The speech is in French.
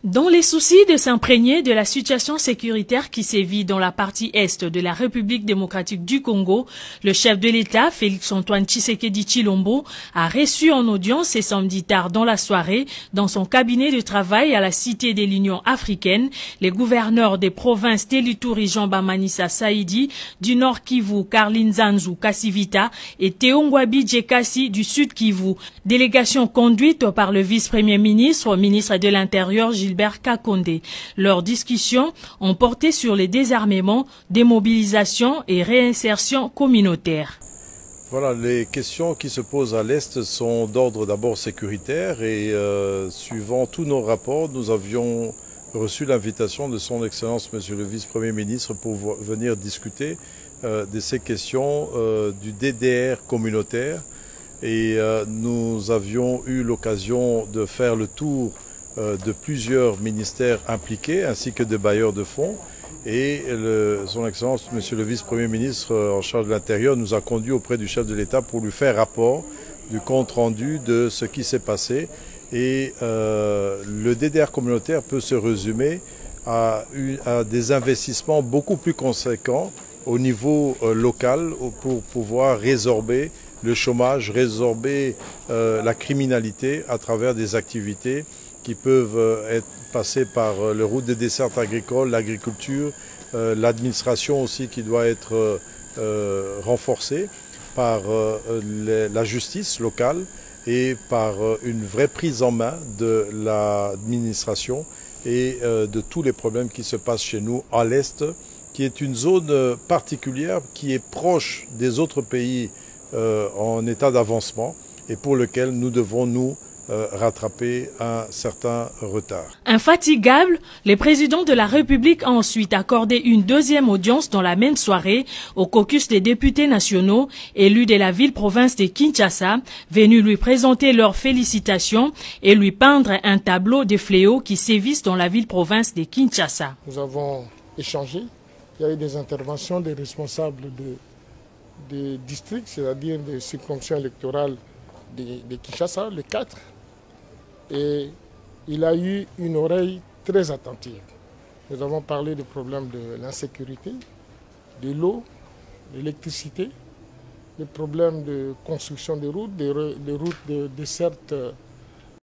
Dans les soucis de s'imprégner de la situation sécuritaire qui sévit dans la partie est de la République démocratique du Congo, le chef de l'État, Félix-Antoine Tshisekedi Tshilombo, a reçu en audience ce samedi tard dans la soirée, dans son cabinet de travail à la Cité de l'Union africaine, les gouverneurs des provinces d'Elituri Jean-Bamanissa Saïdi, du Nord Kivu, Karline Zanzu Kassivita et Teongwabi Djekassi du Sud Kivu. Délégation conduite par le vice-premier ministre, ministre de l'Intérieur Gilbert Kakonde. Leurs discussions ont porté sur les désarmements, démobilisation et réinsertion communautaire. Voilà, les questions qui se posent à l'Est sont d'ordre d'abord sécuritaire et suivant tous nos rapports, nous avions reçu l'invitation de son Excellence Monsieur le Vice-Premier ministre pour venir discuter de ces questions du DDR communautaire et nous avions eu l'occasion de faire le tour de plusieurs ministères impliqués ainsi que de bailleurs de fonds et son Excellence Monsieur le Vice-Premier ministre en charge de l'Intérieur nous a conduit auprès du chef de l'État pour lui faire rapport du compte rendu de ce qui s'est passé et le DDR communautaire peut se résumer à des investissements beaucoup plus conséquents au niveau local pour pouvoir résorber le chômage, résorber la criminalité à travers des activités qui peuvent être passées par le route des dessertes agricoles, l'agriculture, l'administration aussi qui doit être renforcée par la justice locale et par une vraie prise en main de l'administration et de tous les problèmes qui se passent chez nous à l'Est, qui est une zone particulière qui est proche des autres pays en état d'avancement et pour lequel nous devons nous rattraper un certain retard. Infatigable, le président de la République a ensuite accordé une deuxième audience dans la même soirée au caucus des députés nationaux élus de la ville-province de Kinshasa, venus lui présenter leurs félicitations et lui peindre un tableau des fléaux qui sévissent dans la ville-province de Kinshasa. Nous avons échangé, il y a eu des interventions des responsables des districts, c'est-à-dire des circonscriptions électorales de Kinshasa, les 4. Et il a eu une oreille très attentive. Nous avons parlé des problèmes de l'insécurité, de l'eau, de l'électricité, des problèmes de construction des routes, des routes de dessertes